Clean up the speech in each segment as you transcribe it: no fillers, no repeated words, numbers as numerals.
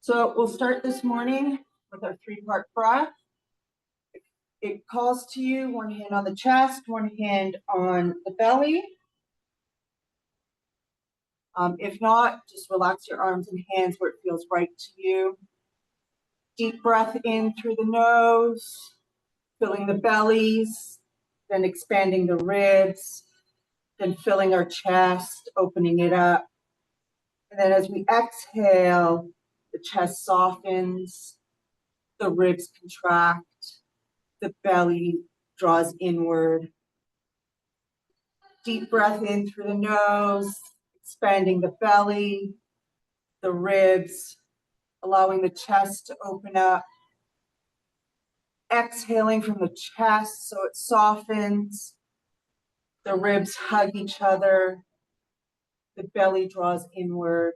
So we'll start this morning with our 3-part breath. It calls to you, one hand on the chest, one hand on the belly. If not, just relax your arms and hands where it feels right to you. Deep breath in through the nose, filling the bellies, then expanding the ribs, then filling our chest, opening it up. And then as we exhale, the chest softens, the ribs contract, the belly draws inward. Deep breath in through the nose, expanding the belly, the ribs, allowing the chest to open up. Exhaling from the chest so it softens. The ribs hug each other. The belly draws inward.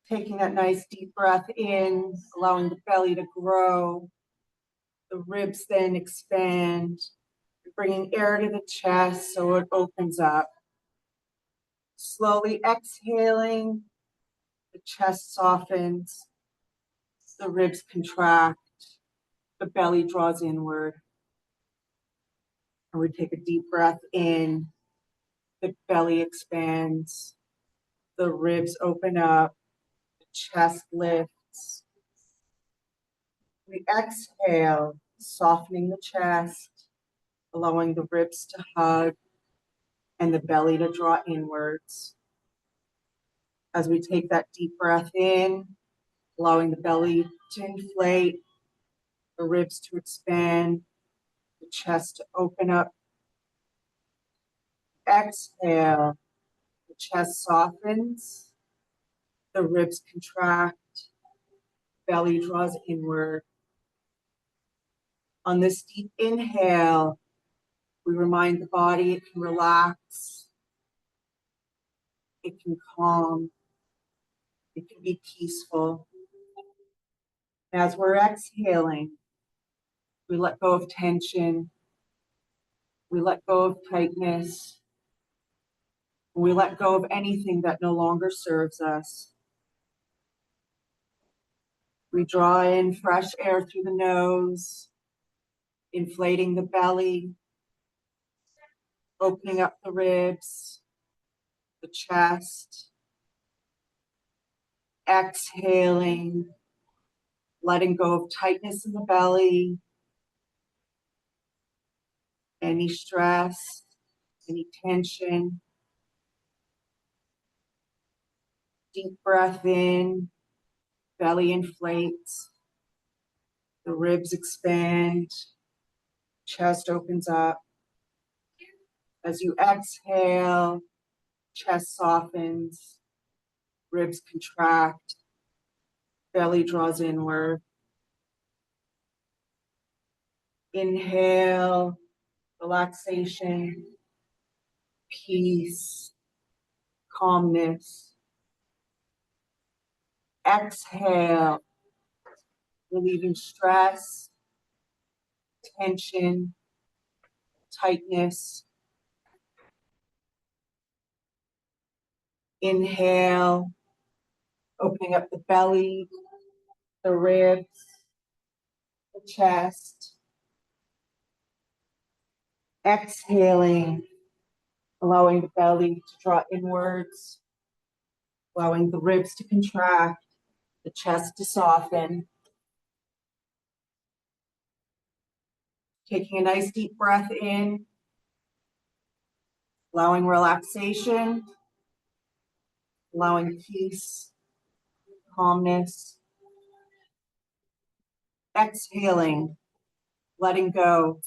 Taking that nice deep breath in, allowing the belly to grow. The ribs then expand, bringing air to the chest so it opens up. Slowly exhaling, the chest softens, the ribs contract, the belly draws inward. And we take a deep breath in, the belly expands, the ribs open up, the chest lifts. We exhale, softening the chest, allowing the ribs to hug and the belly to draw inwards. As we take that deep breath in, allowing the belly to inflate, the ribs to expand, the chest to open up. Exhale, the chest softens, the ribs contract, belly draws inward. On this deep inhale, we remind the body it can relax, it can calm, it can be peaceful. As we're exhaling, we let go of tension, we let go of tightness, we let go of anything that no longer serves us. We draw in fresh air through the nose, inflating the belly, opening up the ribs, the chest. Exhaling, letting go of tightness in the belly, any stress, any tension. Deep breath in, belly inflates, the ribs expand, chest opens up. As you exhale, chest softens, ribs contract, belly draws inward. Inhale, relaxation, peace, calmness. Exhale, relieving stress, tension, tightness. Inhale, opening up the belly, the ribs, the chest. Exhaling, allowing the belly to draw inwards, allowing the ribs to contract, the chest to soften. Taking a nice deep breath in, allowing relaxation, allowing peace, calmness. Exhaling, letting go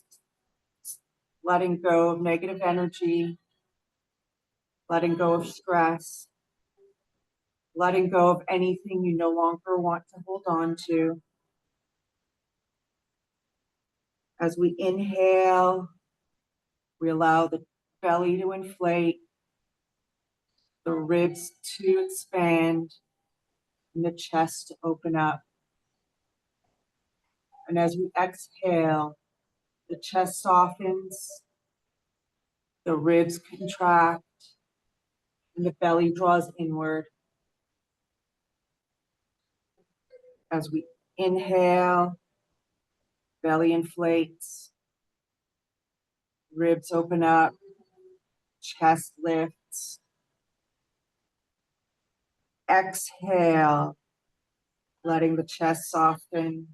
of negative energy, letting go of stress, letting go of anything you no longer want to hold on to. As we inhale, we allow the belly to inflate, the ribs to expand, and the chest to open up. And as we exhale, the chest softens, the ribs contract, and the belly draws inward. As we inhale, belly inflates, ribs open up, chest lifts. Exhale, letting the chest soften,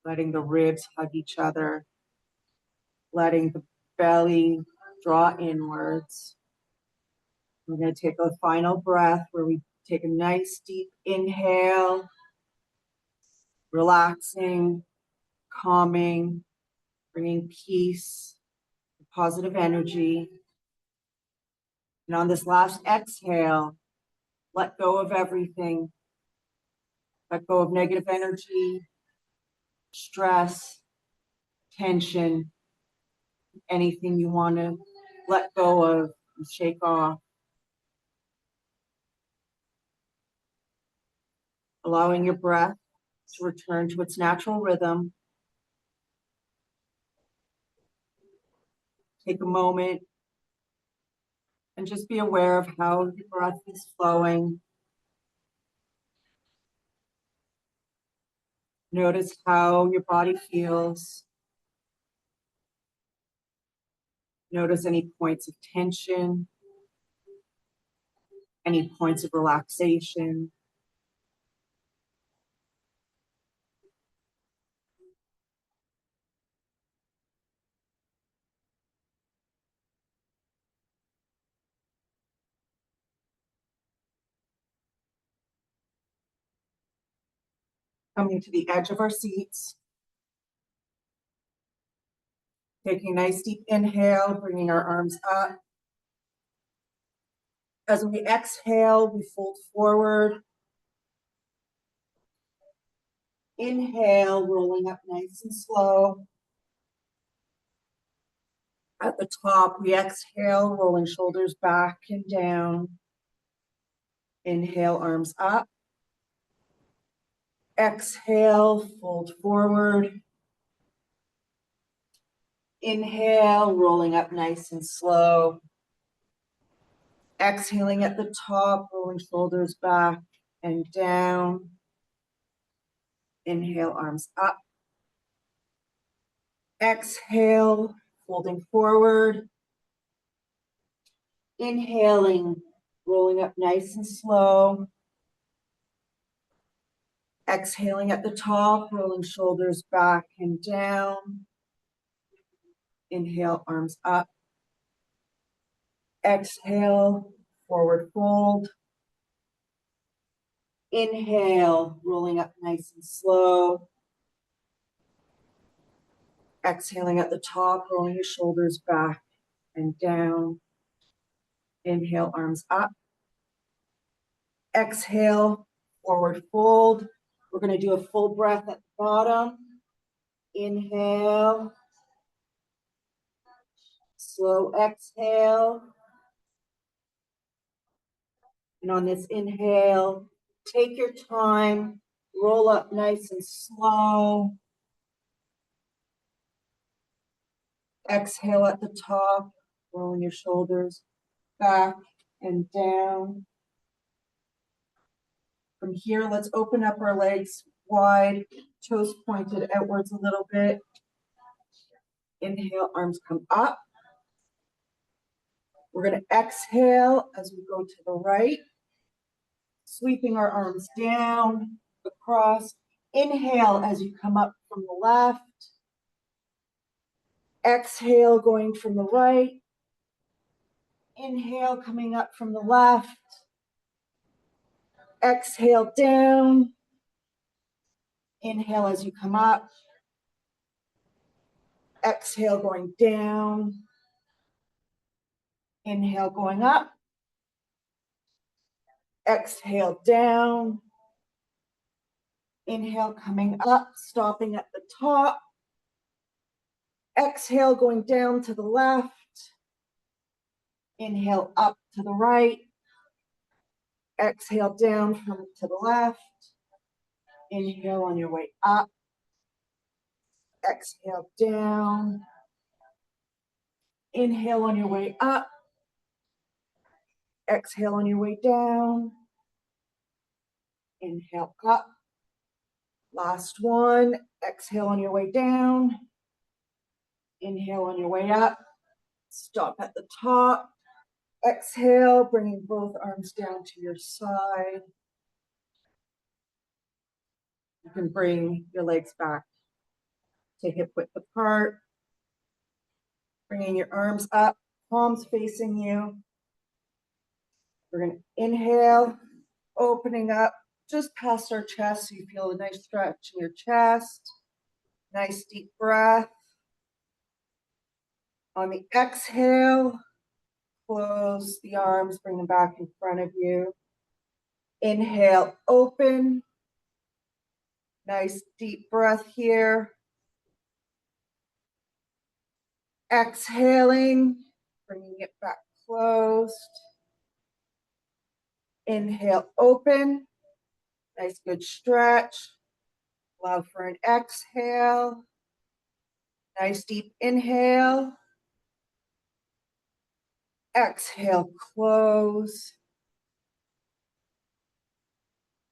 letting the ribs hug each other, letting the belly draw inwards. We're going to take a final breath where we take a nice deep inhale, relaxing, calming, bringing peace, positive energy. And on this last exhale, let go of everything. Let go of negative energy, stress, tension, anything you want to let go of and shake off. Allowing your breath to return to its natural rhythm. Take a moment and just be aware of how your breath is flowing. Notice how your body feels. Notice any points of tension, any points of relaxation. Coming to the edge of our seats. Taking a nice deep inhale, bringing our arms up. As we exhale, we fold forward. Inhale, rolling up nice and slow. At the top, we exhale, rolling shoulders back and down. Inhale, arms up. Exhale, fold forward. Inhale, rolling up nice and slow. Exhaling at the top, rolling shoulders back and down. Inhale, arms up. Exhale, folding forward. Inhaling, rolling up nice and slow. Exhaling at the top, rolling shoulders back and down. Inhale, arms up. Exhale, forward fold. Inhale, rolling up nice and slow. Exhaling at the top, rolling your shoulders back and down. Inhale, arms up. Exhale, forward fold. We're going to do a full breath at the bottom. Inhale. Slow exhale. And on this inhale, take your time, roll up nice and slow. Exhale at the top, rolling your shoulders back and down. From here, let's open up our legs wide, toes pointed outwards a little bit. Inhale, arms come up. We're going to exhale as we go to the right, sweeping our arms down, across. Inhale as you come up from the left. Exhale, going from the right. Inhale, coming up from the left. Exhale, down. Inhale as you come up. Exhale, going down. Inhale, going up. Exhale, down. Inhale, coming up, stopping at the top. Exhale, going down to the left. Inhale, up to the right. Exhale, down from to the left. Inhale on your way up. Exhale, down. Inhale on your way up. Exhale on your way down. Inhale up. Last one. Exhale on your way down. Inhale on your way up. Stop at the top. Exhale, bringing both arms down to your side. You can bring your legs back to hip width apart. Bringing your arms up, palms facing you. We're going to inhale, opening up just past our chest so you feel a nice stretch in your chest. Nice deep breath. On the exhale, close the arms, bring them back in front of you. Inhale, open. Nice deep breath here. Exhaling, bringing it back closed. Inhale, open. Nice good stretch. Allow for an exhale. Nice deep inhale. Exhale, close.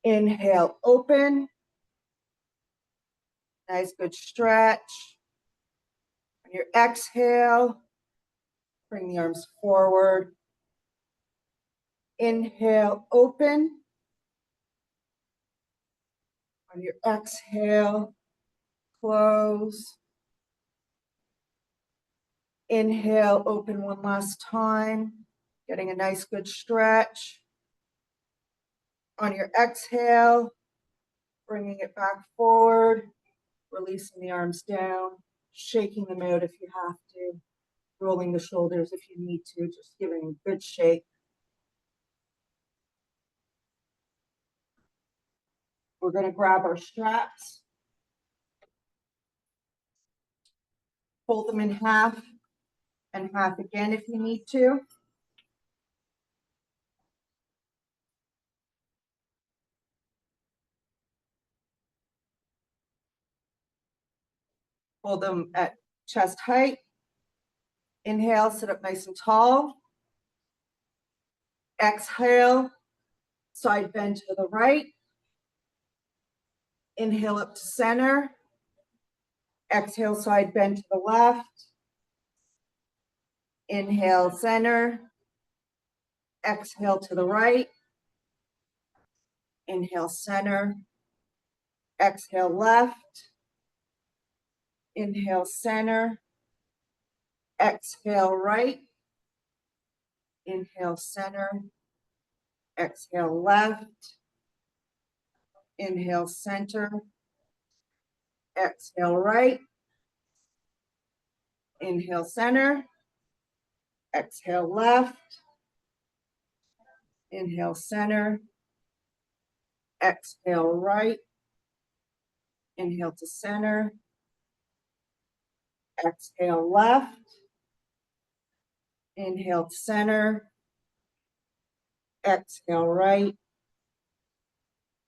Inhale, open. Nice good stretch. On your exhale, bring the arms forward. Inhale, open. On your exhale, close. Inhale, open one last time, getting a nice good stretch. On your exhale, bringing it back forward, releasing the arms down, shaking them out if you have to, rolling the shoulders if you need to, just giving a good shake. We're going to grab our straps, fold them in half and half again if you need to. Hold them at chest height. Inhale, sit up nice and tall. Exhale, side bend to the right. Inhale up to center. Exhale, side bend to the left. Inhale, center. Exhale to the right. Inhale, center. Exhale, left. Inhale, center. Exhale, right. Inhale, center. Exhale, left. Inhale, center. Exhale, right. Inhale, center. Exhale, left. Inhale, center. Exhale, right. Inhale to center. Exhale, left. Inhale to center. Exhale, right.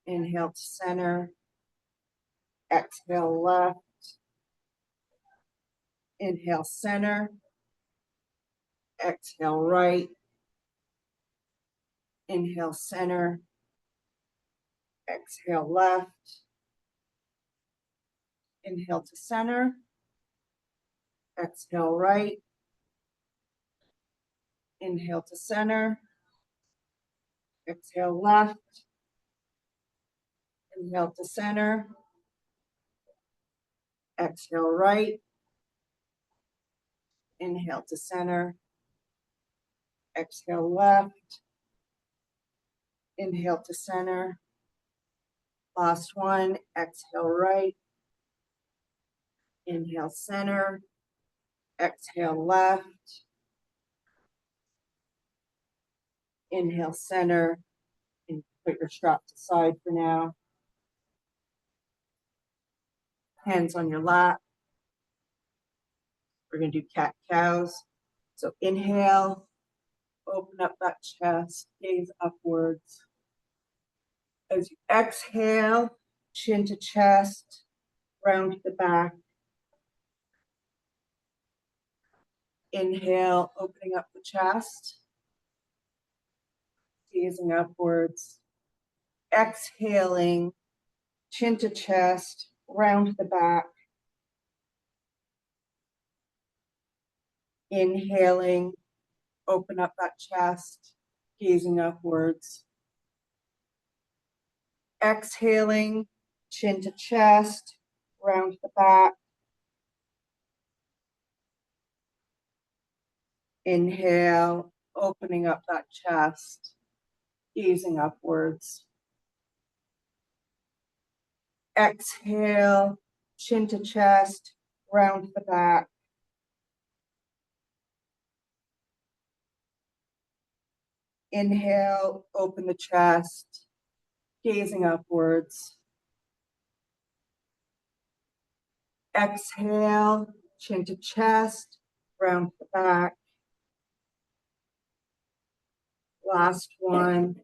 Inhale to center. Exhale, left. Inhale, center. Exhale, right. Inhale, center. Exhale, left. Inhale to center. Exhale, right. Inhale to center. Exhale, left. Inhale to center. Exhale, right. Inhale to center. Exhale, left. Inhale to center. Last one. Exhale, right. Inhale, center. Exhale, left. Inhale, center. And put your strap to side for now. Hands on your lap. We're going to do cat-cows. So inhale, open up that chest, gaze upwards. As you exhale, chin to chest, round to the back. Inhale, opening up the chest, gazing upwards. Exhaling, chin to chest, round the back. Inhaling, open up that chest, gazing upwards. Exhaling, chin to chest, round the back. Inhale, opening up that chest, gazing upwards. Exhale, chin to chest, round the back. Inhale, open the chest, gazing upwards. Exhale, chin to chest, round the back. Last one.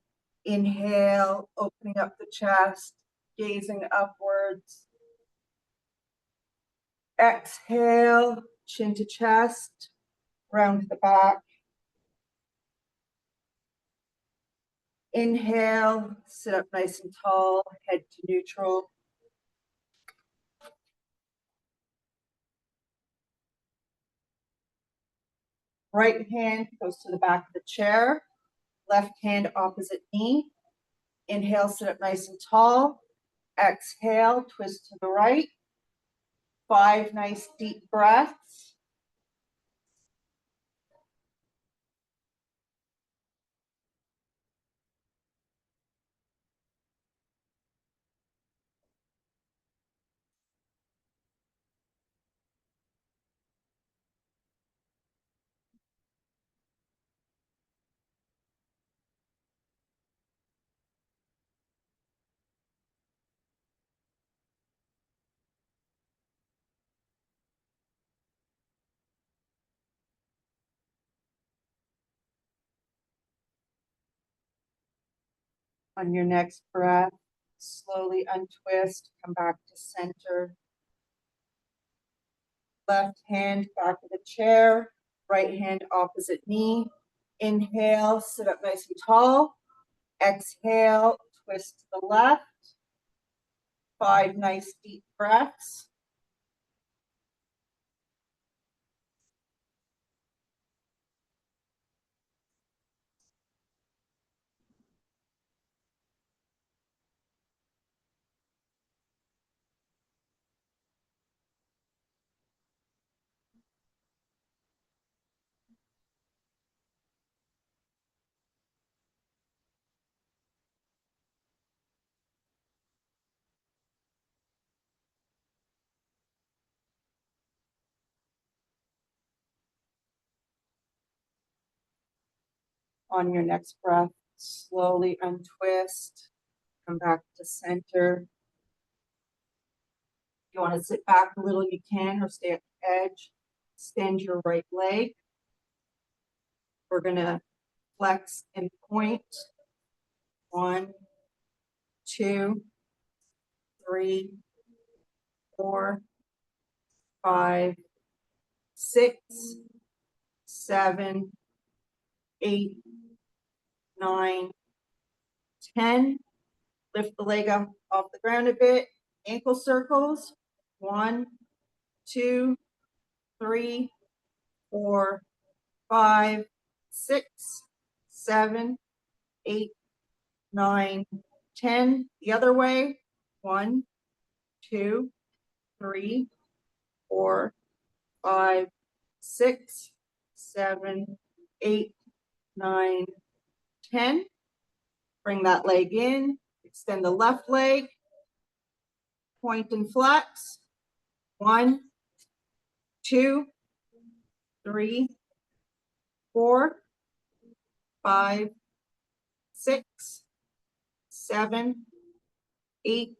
Inhale, opening up the chest, gazing upwards. Exhale, chin to chest, round the back. Inhale, sit up nice and tall, head to neutral. Right hand goes to the back of the chair, left hand opposite knee. Inhale, sit up nice and tall. Exhale, twist to the right. 5 nice deep breaths. On your next breath, slowly untwist, come back to center. Left hand back of the chair, right hand opposite knee. Inhale, sit up nice and tall. Exhale, twist to the left. 5 nice deep breaths. On your next breath, slowly untwist, come back to center. If you want to sit back a little, you can, or stay at the edge. Extend your right leg. We're going to flex and point. 1, 2, 3, 4, 5, 6, 7, 8, 9, 10. Lift the leg up off the ground a bit. Ankle circles. 1, 2, 3, 4, 5, 6, 7, 8, 9, 10. The other way. 1, 2, 3, 4, 5, 6, 7, 8, 9, 10. Bring that leg in. Extend the left leg. Point and flex. 1, 2, 3, 4, 5, 6, 7, 8,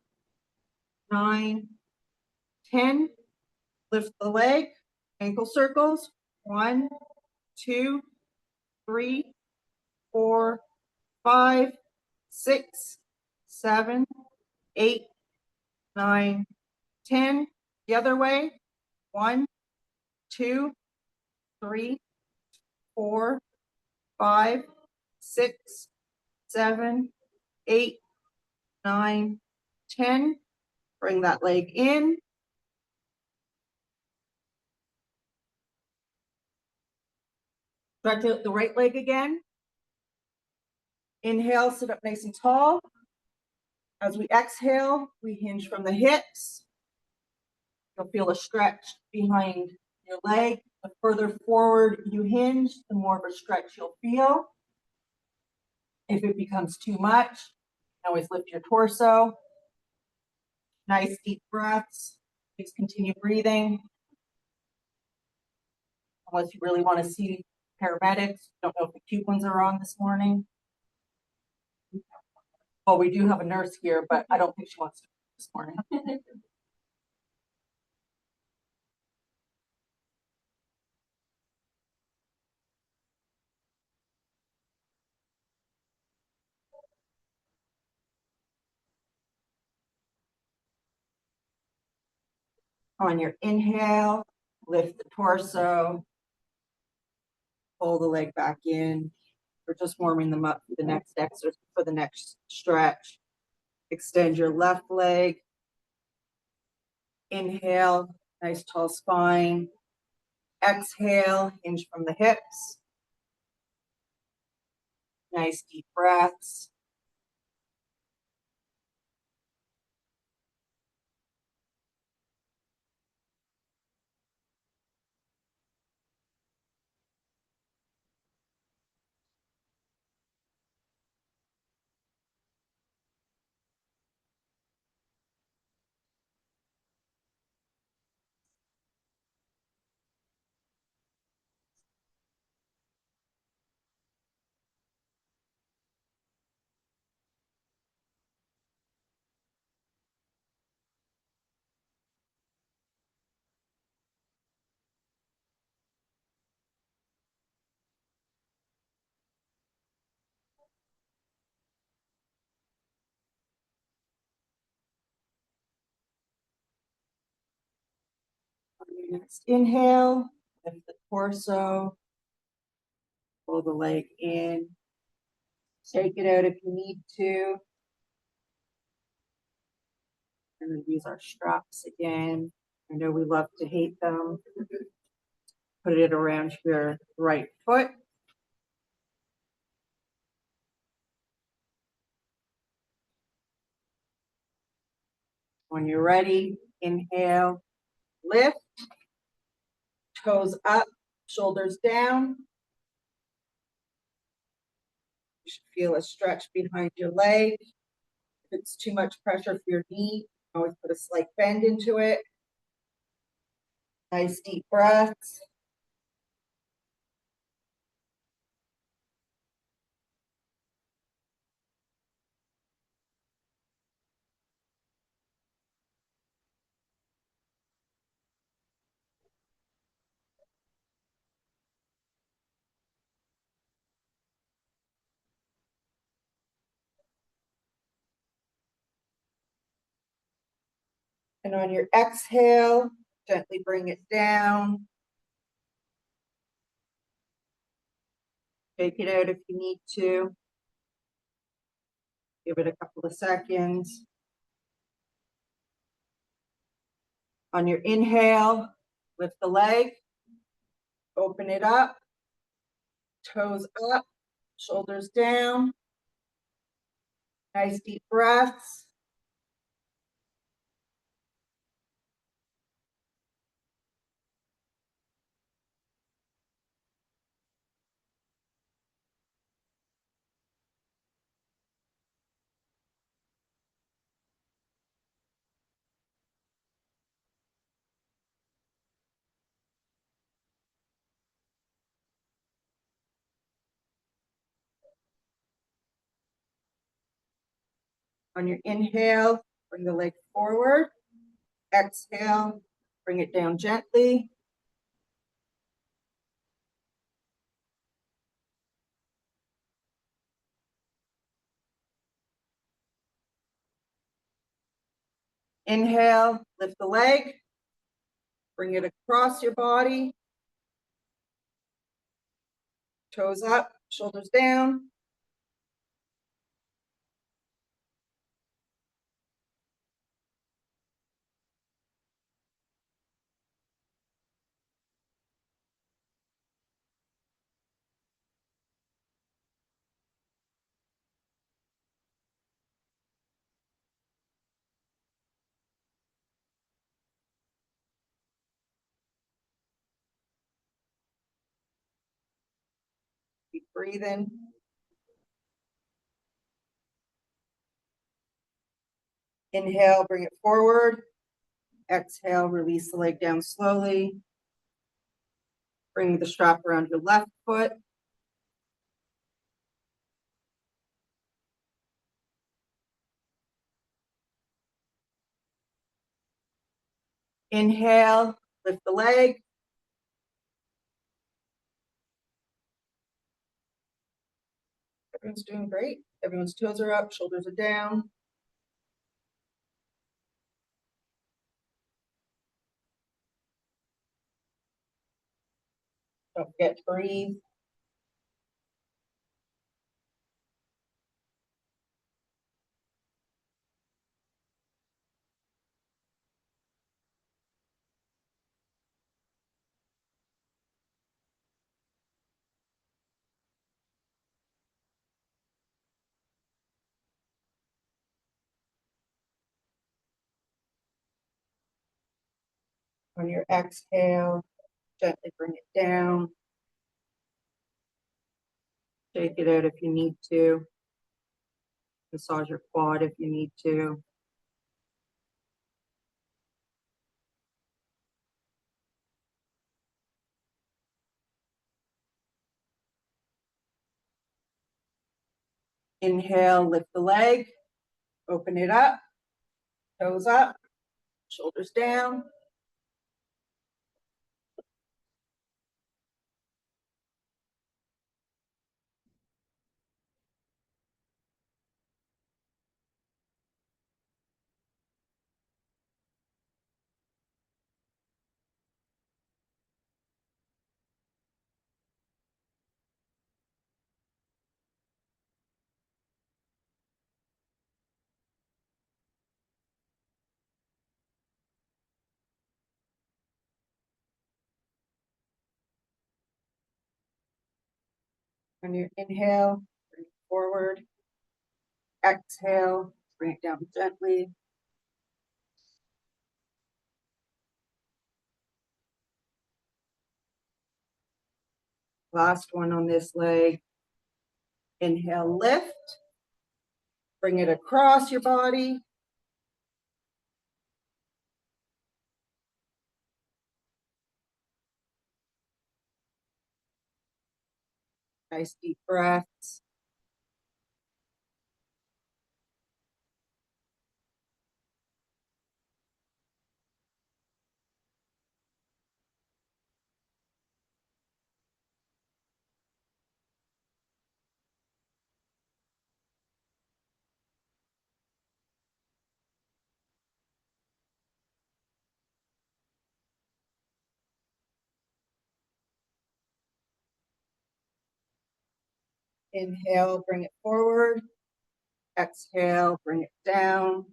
9, 10. Lift the leg. Ankle circles. 1, 2, 3, 4, 5, 6, 7, 8, 9, 10. The other way. 1, 2, 3, 4, 5, 6, 7, 8, 9, 10. Bring that leg in. Stretch out the right leg again. Inhale, sit up nice and tall. As we exhale, we hinge from the hips. You'll feel a stretch behind your leg. The further forward you hinge, the more of a stretch you'll feel. If it becomes too much, you can always lift your torso. Nice deep breaths. Please continue breathing. Unless you really want to see paramedics. Don't know if the cute ones are on this morning. Well, we do have a nurse here, but I don't think she wants to this morning. On your inhale, lift the torso, pull the leg back in. We're just warming them up for the next exercise, for the next stretch. Extend your left leg. Inhale, nice tall spine. Exhale, hinge from the hips. Nice deep breaths. On your next inhale, lift the torso, pull the leg in, shake it out if you need to. And then use our straps again. I know we love to hate them. Put it around your right foot. When you're ready, inhale, lift, toes up, shoulders down. You should feel a stretch behind your leg. If it's too much pressure for your knee, always put a slight bend into it. Nice deep breaths. And on your exhale, gently bring it down. Shake it out if you need to. Give it a couple of seconds. On your inhale, lift the leg, open it up, toes up, shoulders down. Nice deep breaths. On your inhale, bring the leg forward. Exhale, bring it down gently. Inhale, lift the leg. Bring it across your body. Toes up, shoulders down. breathing. Inhale, bring it forward. Exhale, release the leg down slowly. Bring the strap around your left foot. Inhale, lift the leg. Everyone's doing great. Everyone's toes are up, shoulders are down. Don't forget to breathe. On your exhale, gently bring it down. Shake it out if you need to. Massage your quad if you need to. Inhale, lift the leg, open it up, toes up, shoulders down. On your inhale, bring it forward. Exhale, bring it down gently. Last one on this leg. Inhale, lift. Bring it across your body. Nice deep breaths. Inhale, bring it forward. Exhale, bring it down.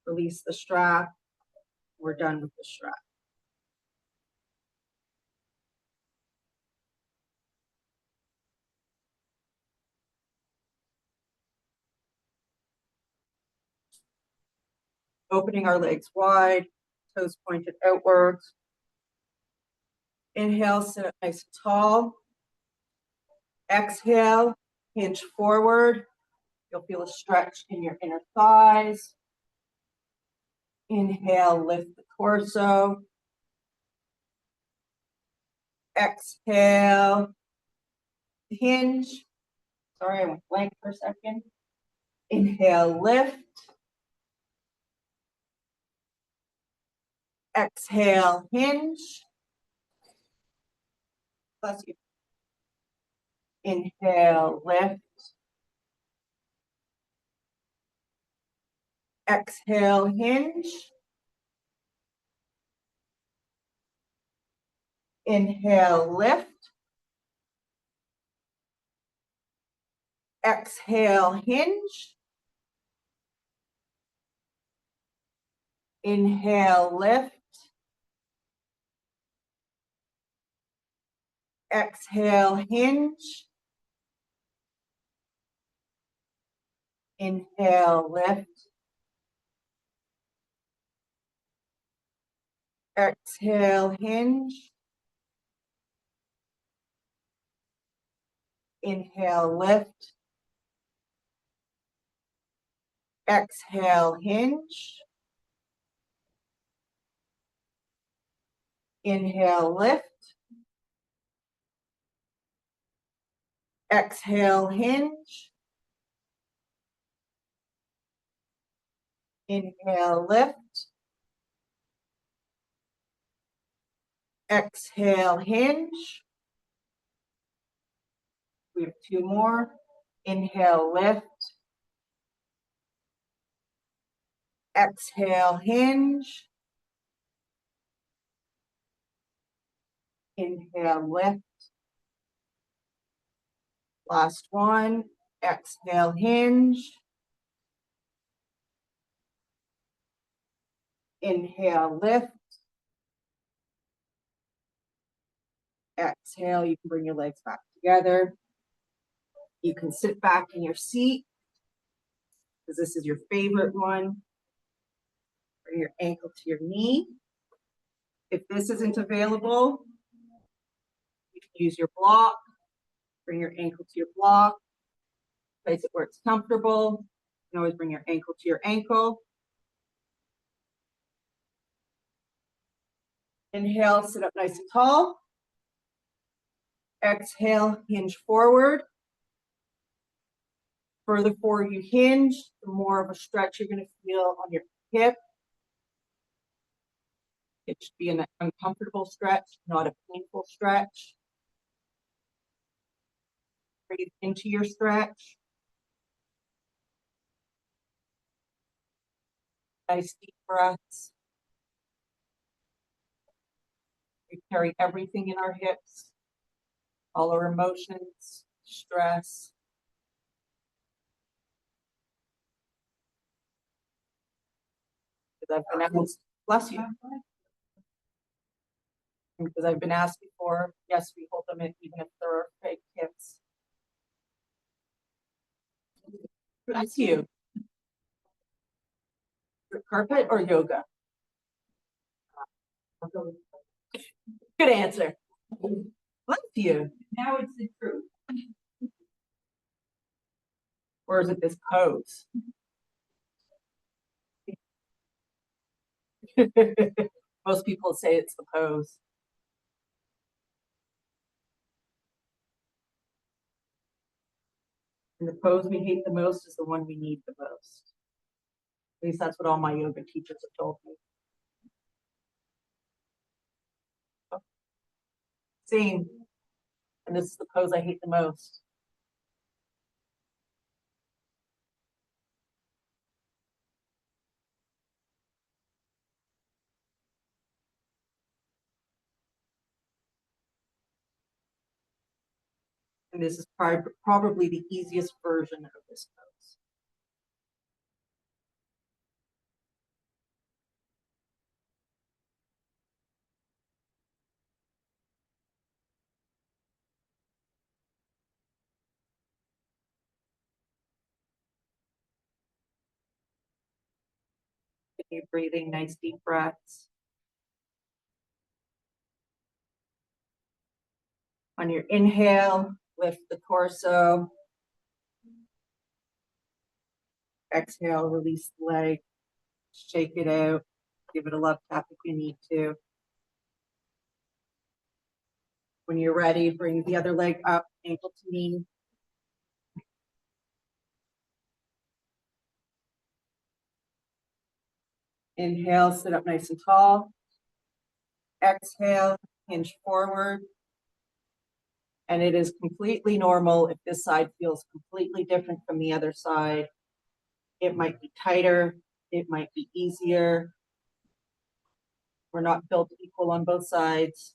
Release the strap. We're done with the strap. Opening our legs wide, toes pointed outwards. Inhale, sit up nice and tall. Exhale, hinge forward. You'll feel a stretch in your inner thighs. Inhale, lift the torso. Exhale, hinge. Sorry, I went blank for a second. Inhale, lift. Exhale, hinge. Bless you. Inhale, lift. Exhale, hinge. Inhale, lift. Exhale, hinge. Inhale, lift. Exhale, hinge. Inhale, lift. Exhale, hinge. Inhale, lift. Exhale, hinge. Inhale, lift. Exhale, hinge. Inhale, lift. Exhale, hinge. We have two more. Inhale, lift. Exhale, hinge. Inhale, lift. Last one. Exhale, hinge. Inhale, lift. Exhale, you can bring your legs back together. You can sit back in your seat because this is your favorite one. Bring your ankle to your knee. If this isn't available, you can use your block. Bring your ankle to your block. Place it where it's comfortable. You can always bring your ankle to your ankle. Inhale, sit up nice and tall. Exhale, hinge forward. Further forward you hinge, the more of a stretch you're going to feel on your hip. It should be an uncomfortable stretch, not a painful stretch. Breathe into your stretch. Nice deep breaths. We carry everything in our hips, all our emotions, stress. Because I've been asked, bless you. Because I've been asked before, yes, we hold them in even if they're fake hips. Bless you. Carpet or yoga? Good answer. Bless you. Now it's the truth. Or is it this pose? Most people say it's the pose. And the pose we hate the most is the one we need the most. At least that's what all my yoga teachers have told me. Same. And this is the pose I hate the most. And this is probably the easiest version of this pose. You're breathing nice deep breaths. On your inhale, lift the torso. Exhale, release the leg. Shake it out. Give it a love tap if you need to. When you're ready, bring the other leg up, ankle to knee. Inhale, sit up nice and tall. Exhale, hinge forward. And it is completely normal if this side feels completely different from the other side. It might be tighter, it might be easier. We're not built equal on both sides.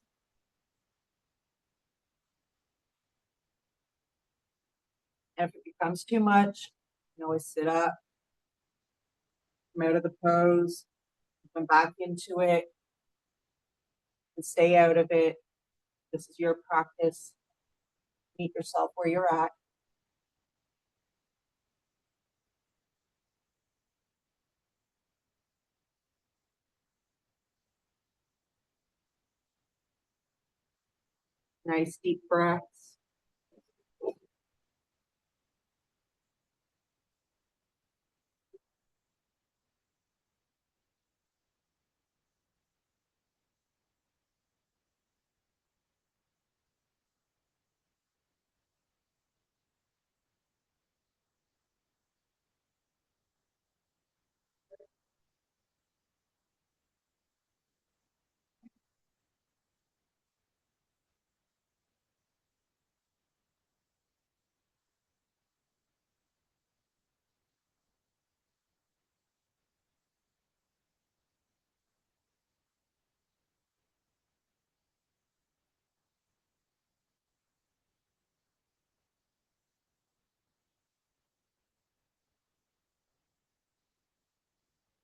And if it becomes too much, you can always sit up, come out of the pose, come back into it, and stay out of it. This is your practice. Meet yourself where you're at. Nice deep breaths.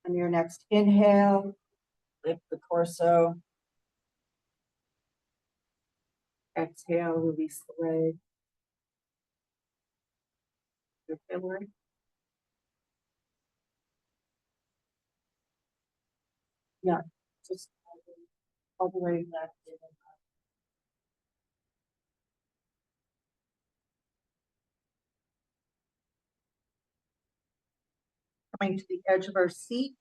On your next inhale, lift the torso. Exhale, release the leg. Your forward. Yeah, just all the way left. Coming to the edge of our seat.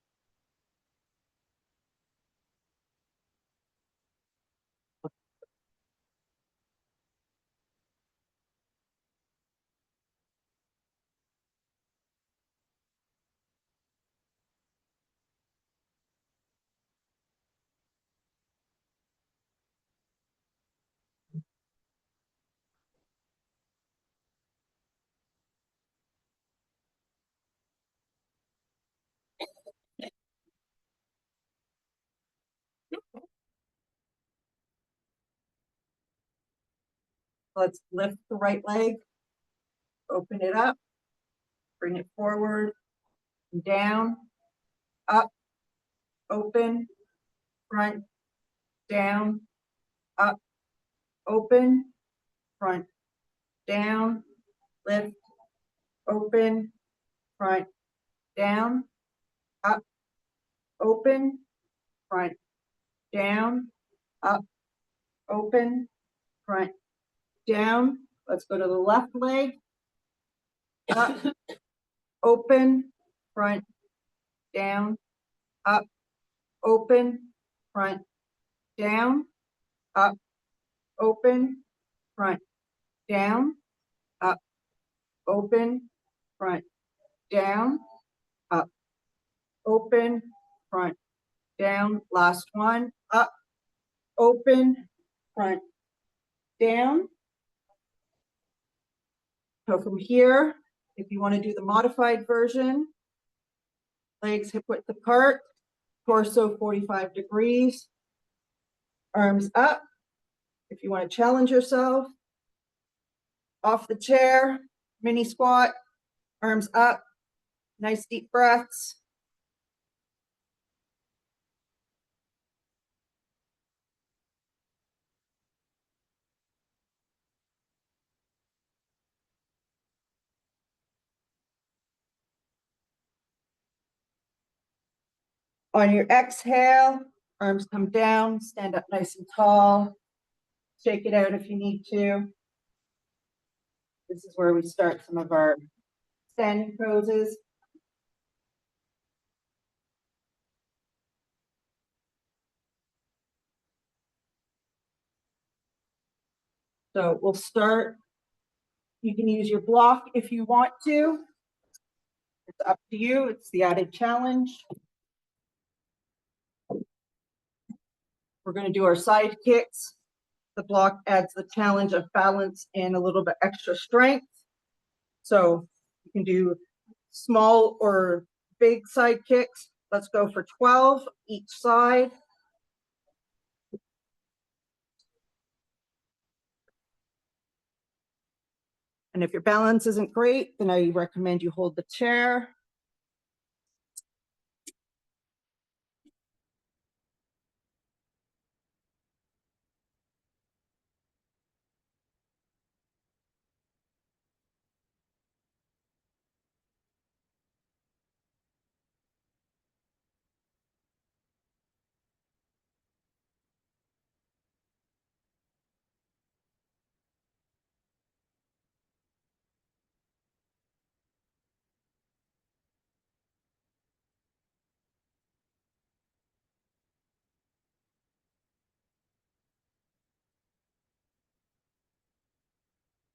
Let's lift the right leg, open it up, bring it forward, and down, up, open, front, down, up, open, front, down, lift, open, front, down, up, open, front, down, up, open, front, down. Let's go to the left leg, up, open, front, down, up, open, front, down, up, open, front, down, up, open, front, down, up, open, front, down. Last one, up, open, front, down. So from here, if you want to do the modified version, legs hip width apart, torso 45 degrees, arms up. If you want to challenge yourself, off the chair, mini squat, arms up, nice deep breaths. On your exhale, arms come down, stand up nice and tall. Shake it out if you need to. This is where we start some of our standing poses. So we'll start. You can use your block if you want to. It's up to you. It's the added challenge. We're going to do our side kicks. The block adds the challenge of balance and a little bit extra strength. So you can do small or big side kicks. Let's go for 12 each side. And if your balance isn't great, then I recommend you hold the chair.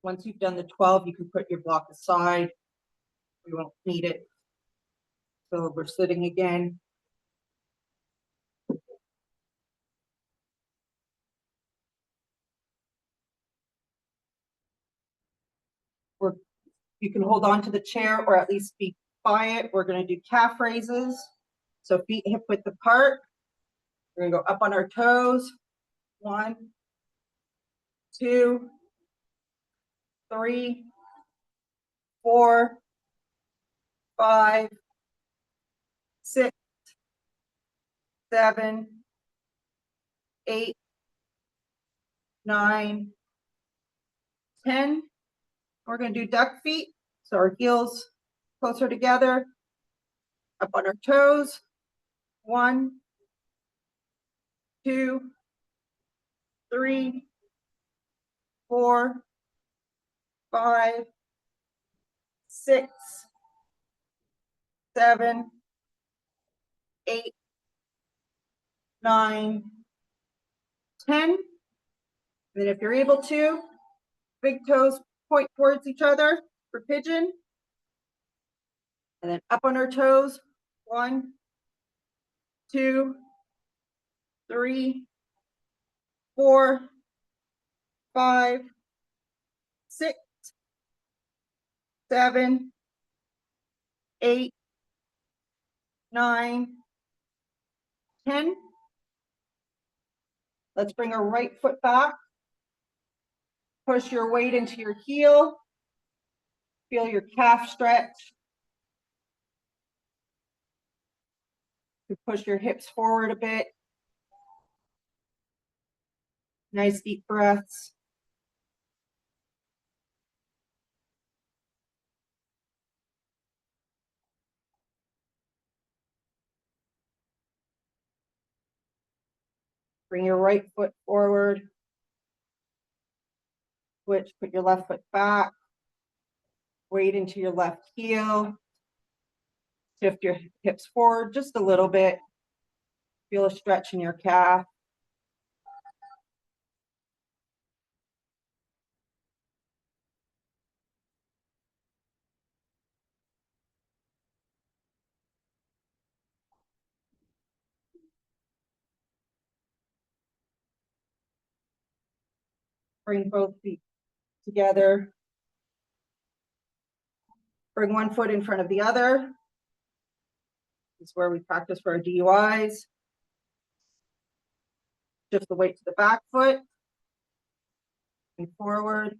Once you've done the 12, you can put your block aside. We won't need it. So we're sitting again. You can hold on to the chair or at least be by it. We're going to do calf raises. So feet hip width apart. We're going to go up on our toes. 1, 2, 3, 4, 5, 6, 7, 8, 9, 10. We're going to do duck feet. So our heels closer together, up on our toes. 1, 2, 3, 4, 5, 6, 7, 8, 9, 10. And then if you're able to, big toes point towards each other for pigeon. And then up on our toes. 1, 2, 3, 4, 5, 6, 7, 8, 9, 10. Let's bring our right foot back. Push your weight into your heel. Feel your calf stretch. You push your hips forward a bit. Nice deep breaths. Bring your right foot forward. Switch, put your left foot back. Weight into your left heel. Shift your hips forward just a little bit. Feel a stretch in your calf. Bring both feet together. Bring one foot in front of the other. This is where we practice for our DUIs. Shift the weight to the back foot and forward,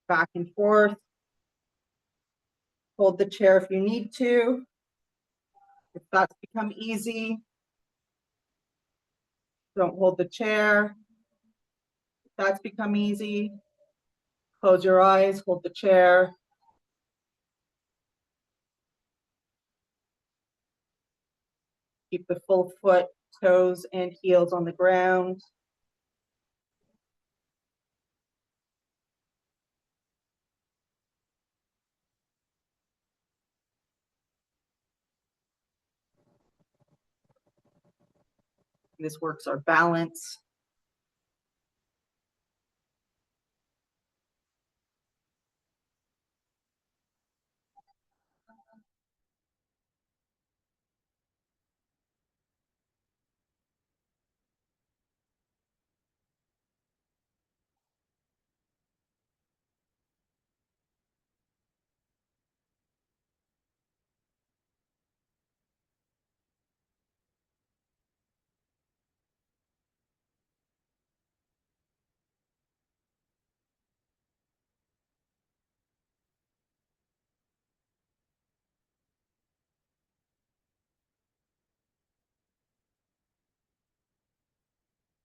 back and forth. Hold the chair if you need to. If that's become easy, don't hold the chair. If that's become easy, close your eyes, hold the chair. Keep the full foot, toes, and heels on the ground. This works our balance.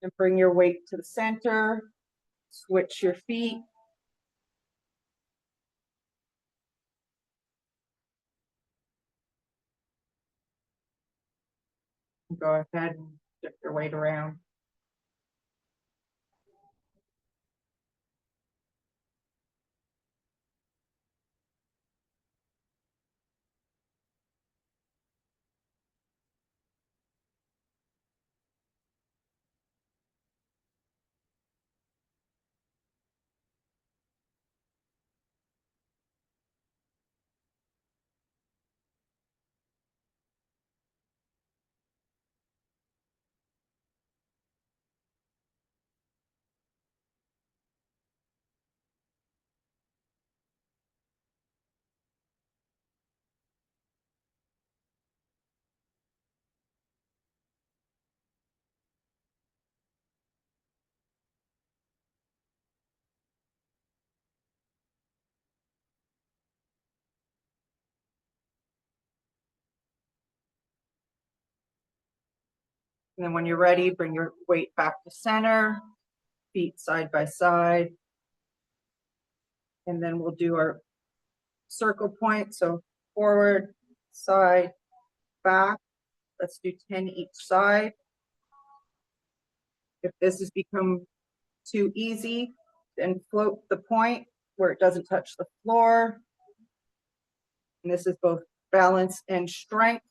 And bring your weight to the center. Switch your feet. Go ahead and shift your weight around. And then when you're ready, bring your weight back to center, feet side by side. And then we'll do our circle point. So forward, side, back. Let's do 10 each side. If this has become too easy, then float the point where it doesn't touch the floor. And this is both balance and strength.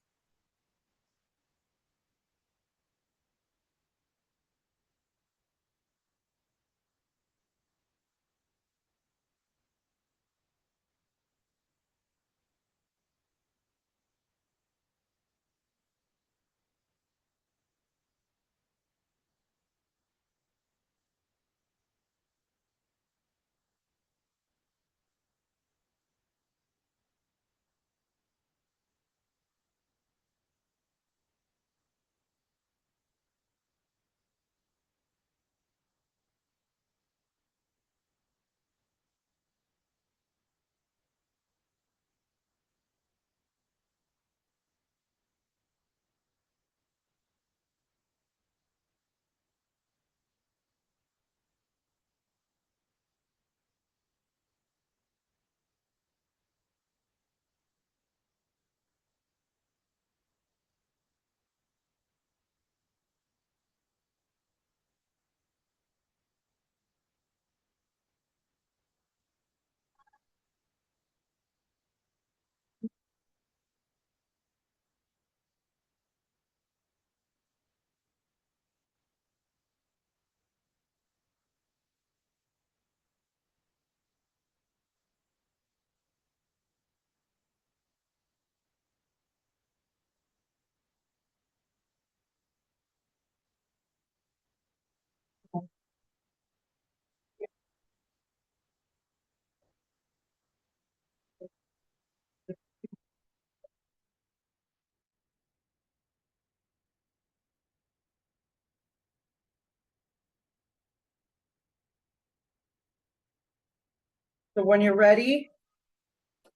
So when you're ready,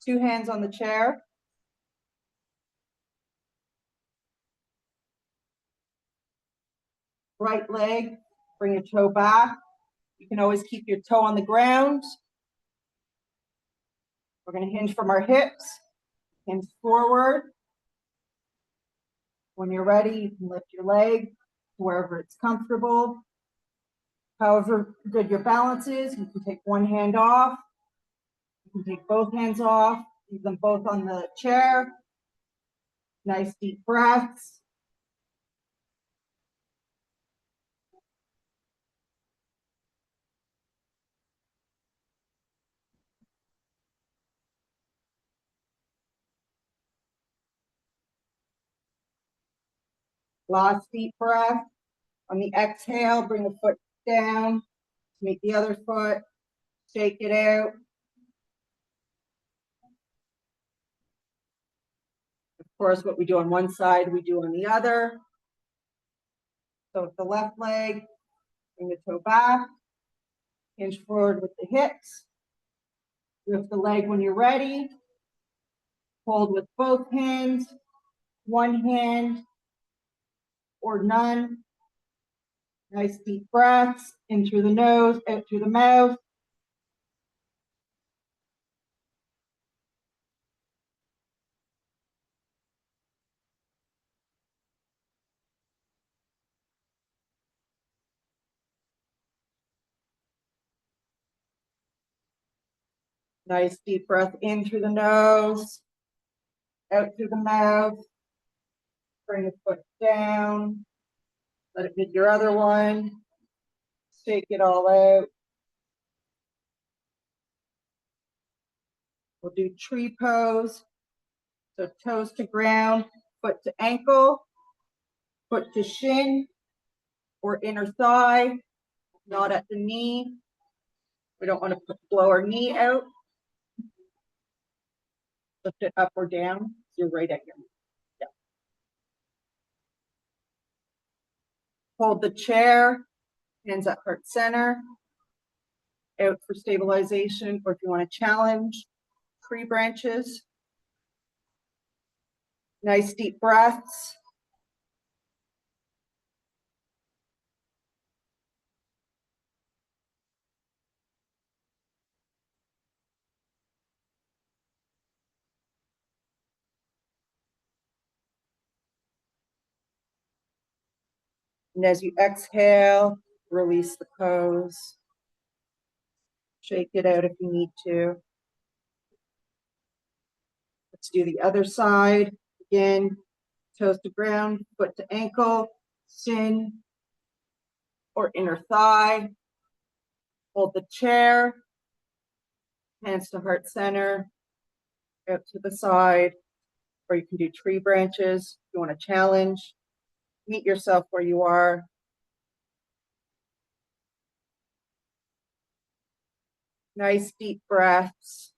2 hands on the chair. Right leg, bring your toe back. You can always keep your toe on the ground. We're going to hinge from our hips, hinge forward. When you're ready, you can lift your leg wherever it's comfortable. However good your balance is, you can take one hand off. You can take both hands off, leave them both on the chair. Nice deep breaths. Last deep breath. On the exhale, bring the foot down, meet the other foot, shake it out. Of course, what we do on one side, we do on the other. So with the left leg, bring the toe back, hinge forward with the hips. Lift the leg when you're ready. Hold with both hands, one hand or none. Nice deep breaths in through the nose, out through the mouth. Nice deep breath in through the nose, out through the mouth. Bring the foot down. Let it hit your other one. Shake it all out. We'll do tree pose. So toes to ground, foot to ankle, foot to shin or inner thigh, not at the knee. We don't want to blow our knee out. Lift it up or down. You're right at your knee. Yeah. Hold the chair, hands at heart center. Out for stabilization, or if you want to challenge, tree branches. Nice deep breaths. And as you exhale, release the pose. Shake it out if you need to. Let's do the other side. Again, toes to ground, foot to ankle, shin or inner thigh. Hold the chair, hands to heart center, out to the side, or you can do tree branches. If you want to challenge, meet yourself where you are. Nice deep breaths.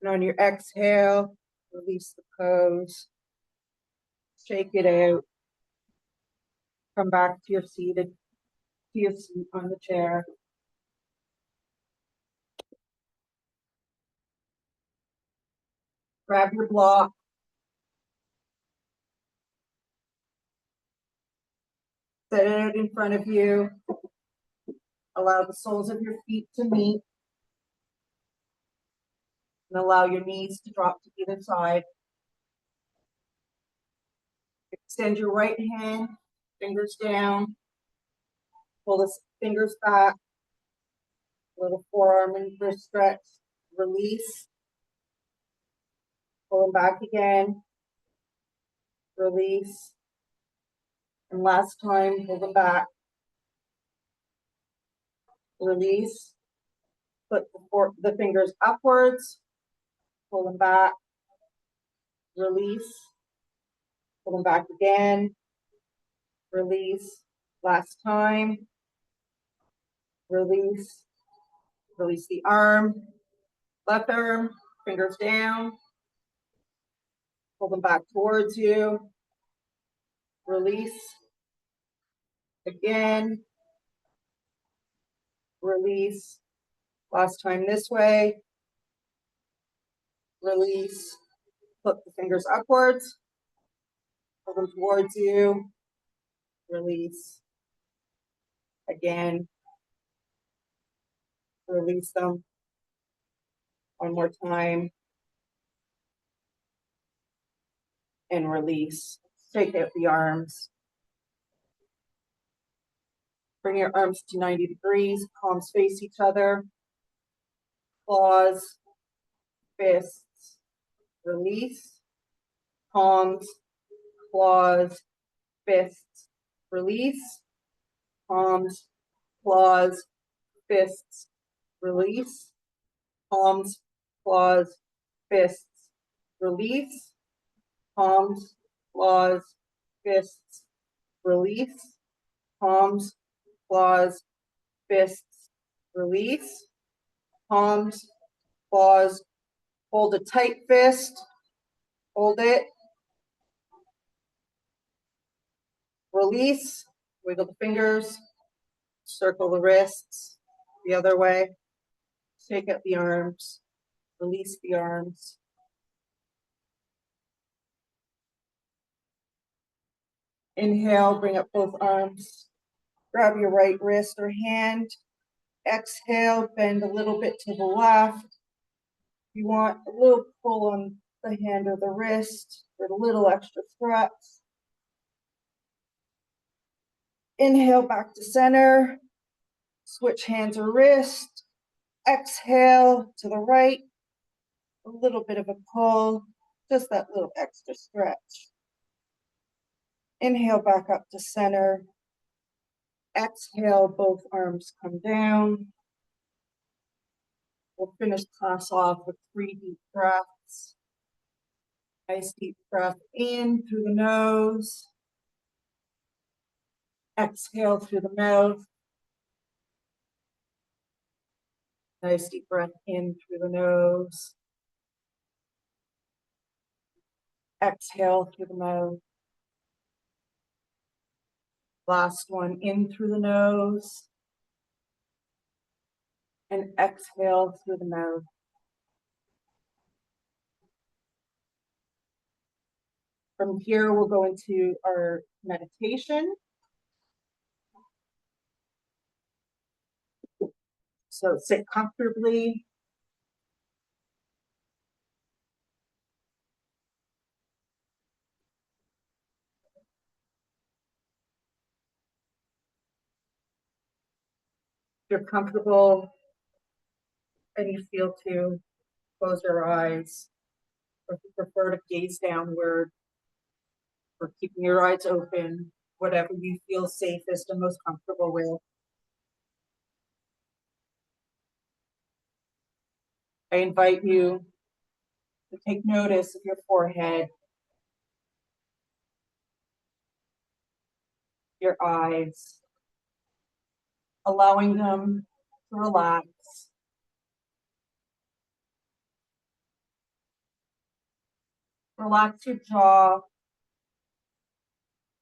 And on your exhale, release the pose. Shake it out. Come back to your seat on the chair. Grab your block. Set it out in front of you. Allow the soles of your feet to meet. And allow your knees to drop to either side. Extend your right hand, fingers down. Pull the fingers back. Little forearm and wrist stretch. Release. Pull them back again. Release. And last time, pull them back. Release. Put the fingers upwards. Pull them back. Release. Pull them back again. Release. Last time. Release. Release the arm. Left arm. Fingers down. Pull them back towards you. Release. Again. Release. Last time this way. Release. Flip the fingers upwards. Pull them towards you. Release. Again. Release them. One more time. And release. Shake out the arms. Bring your arms to 90 degrees. Palms face each other. Claws. Fists. Release. Palms. Claws. Fists. Release. Palms. Claws. Fists. Release. Palms. Claws. Fists. Release. Palms. Claws. Fists. Release. Palms. Claws. Fists. Release. Palms. Claws. Hold a tight fist. Hold it. Release. Wiggle the fingers. Circle the wrists the other way. Shake out the arms. Release the arms. Inhale, bring up both arms. Grab your right wrist or hand. Exhale, bend a little bit to the left. You want a little pull on the hand or the wrist for a little extra stretch. Inhale, back to center. Switch hands or wrist. Exhale to the right. A little bit of a pull, just that little extra stretch. Inhale, back up to center. Exhale, both arms come down. We'll finish class off with 3 deep breaths. Nice deep breath in through the nose. Exhale through the mouth. Nice deep breath in through the nose. Exhale through the mouth. Last one, in through the nose. And exhale through the mouth. From here, we'll go into our meditation. So sit comfortably. If you're comfortable and you feel to close your eyes, or if you prefer to gaze downward, or keeping your eyes open, whatever you feel safest and most comfortable with. I invite you to take notice of your forehead, your eyes, allowing them to relax. Relax your jaw,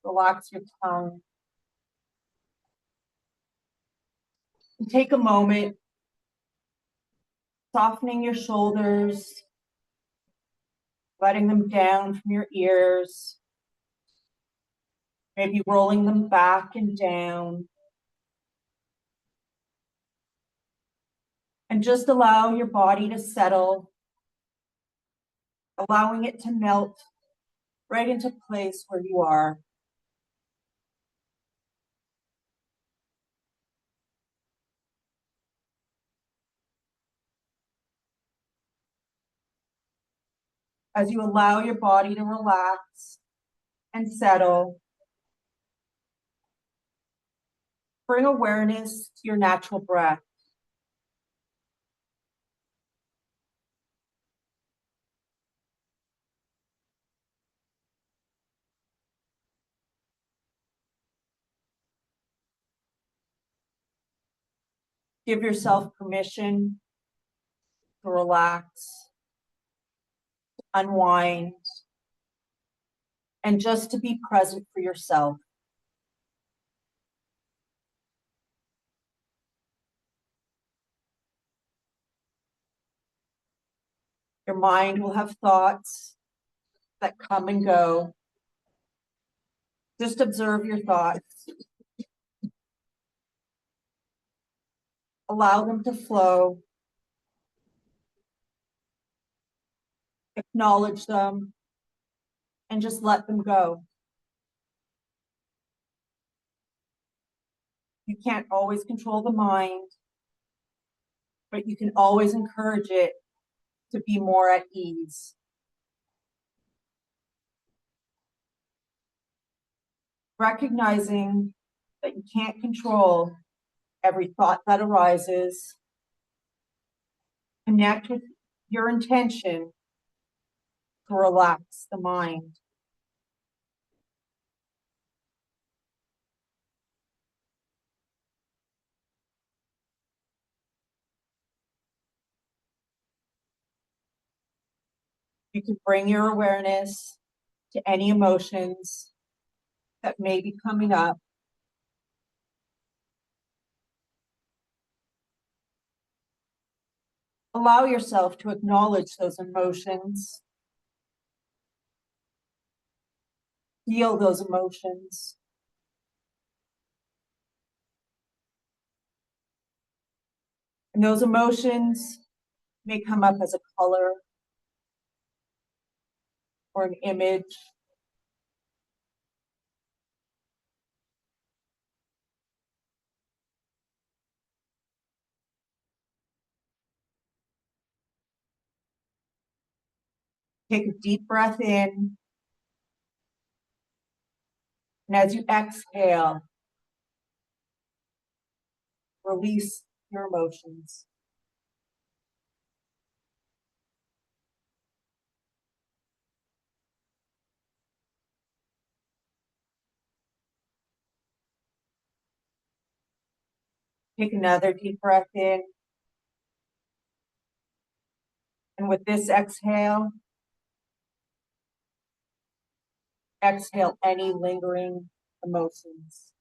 relax your tongue. And take a moment, softening your shoulders, letting them down from your ears, maybe rolling them back and down. And just allow your body to settle, allowing it to melt right into place where you are. As you allow your body to relax and settle, bring awareness to your natural breath. Give yourself permission to relax, unwind, and just to be present for yourself. Your mind will have thoughts that come and go. Just observe your thoughts. Allow them to flow. Acknowledge them and just let them go. You can't always control the mind, but you can always encourage it to be more at ease. Recognizing that you can't control every thought that arises, connect with your intention to relax the mind. You can bring your awareness to any emotions that may be coming up. Allow yourself to acknowledge those emotions. Feel those emotions. And those emotions may come up as a color or an image. Take a deep breath in. And as you exhale, release your emotions. Take another deep breath in. And with this exhale, exhale any lingering emotions.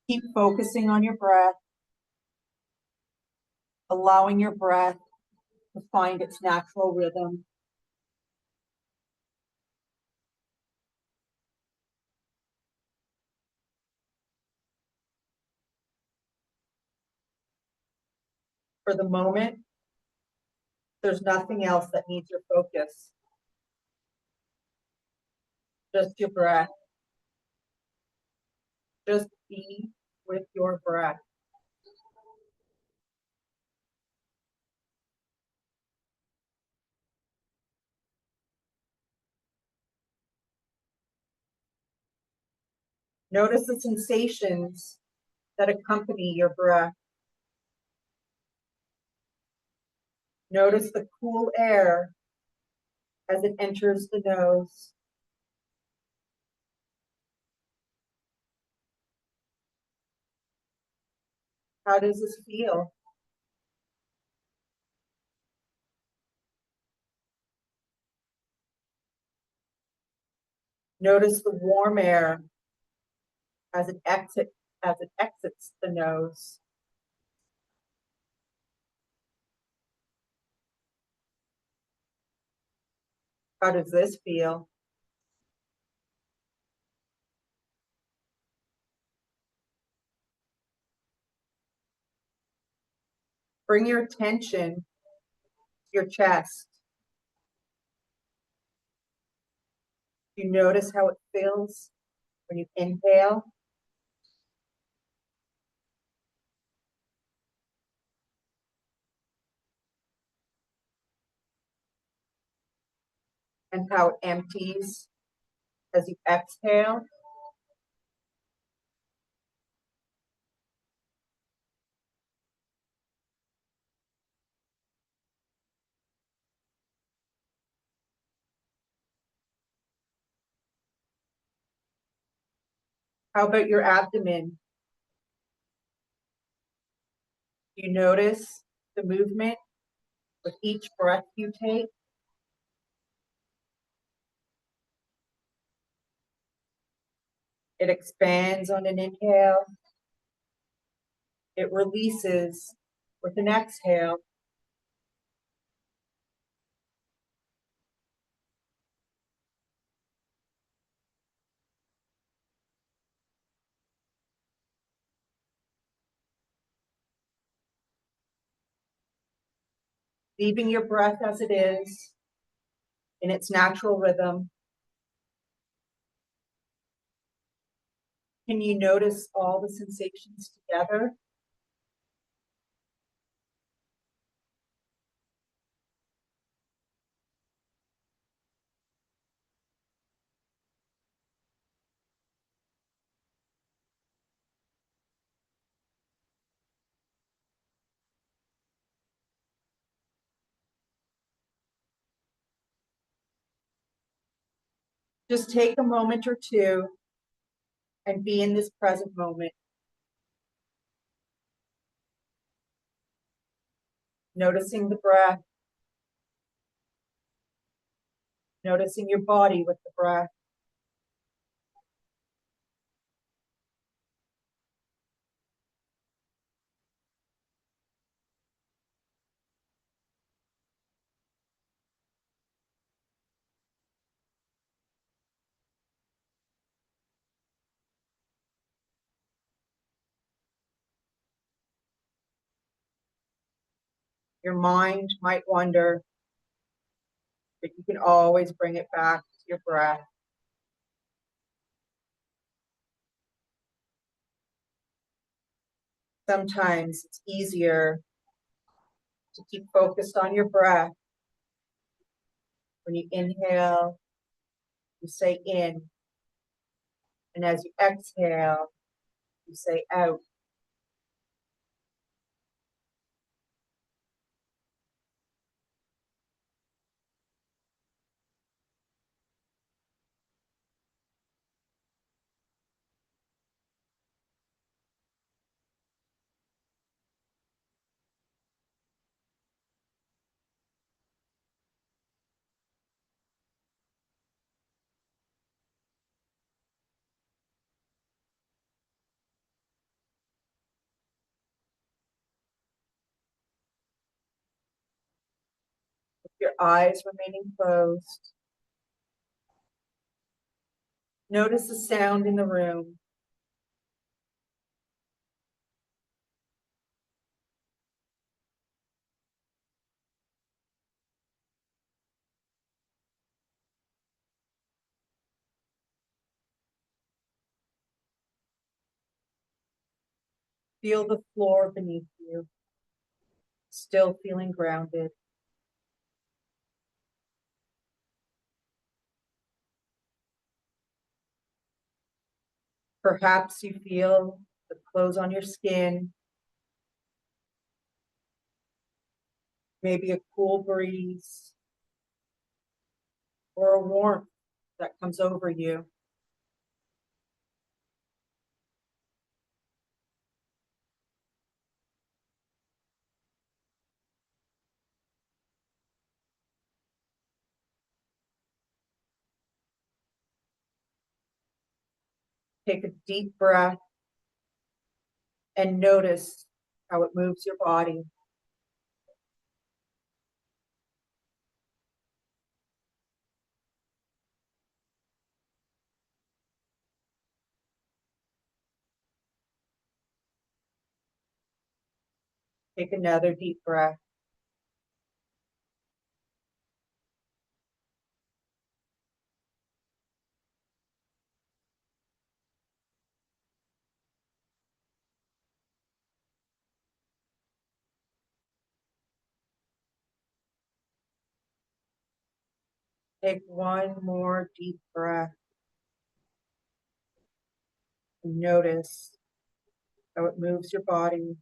Keep focusing on your breath. allowing your breath to find its natural rhythm. For the moment, there's nothing else that needs your focus. Just your breath. Just be with your breath. Notice the sensations that accompany your breath. Notice the cool air as it enters the nose. How does this feel? Notice the warm air as it exits the nose. How does this feel? Bring your attention to your chest. You notice how it feels when you inhale and how it empties as you exhale. How about your abdomen? You notice the movement with each breath you take. It expands on an inhale. It releases with an exhale. Leaving your breath as it is in its natural rhythm. Can you notice all the sensations together? Just take a moment or two and be in this present moment. Noticing the breath. Noticing your body with the breath. Your mind might wonder, but you can always bring it back to your breath. Sometimes it's easier to keep focused on your breath. When you inhale, you say in, and as you exhale, you say out. your eyes remaining closed. Notice the sound in the room. Feel the floor beneath you, still feeling grounded. Perhaps you feel the clothes on your skin, maybe a cool breeze or a warmth that comes over you. Take a deep breath and notice how it moves your body. Take another deep breath. Take one more deep breath and notice how it moves your body.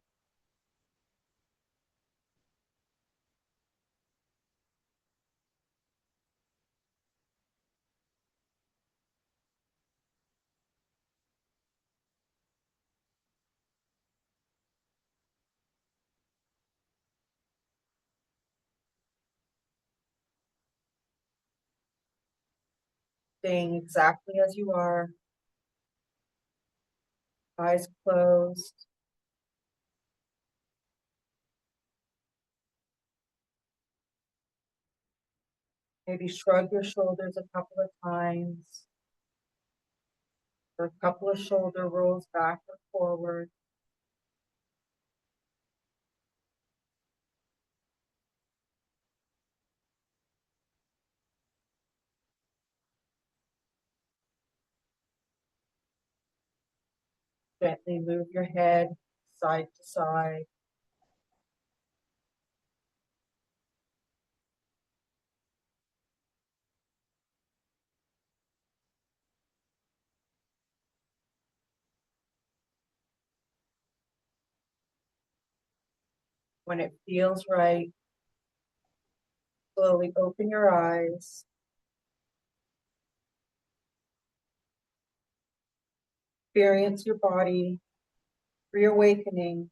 Staying exactly as you are, eyes closed. Maybe shrug your shoulders a couple of times, or a couple of shoulder rolls back or forward. Gently move your head side to side. When it feels right, slowly open your eyes. Experience your body reawakening.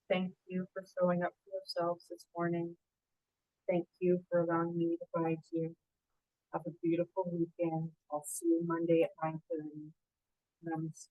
Thank you for showing up for yourselves this morning. Thank you for allowing me to guide you. Have a beautiful weekend. I'll see you Monday at 9:30. Namaste.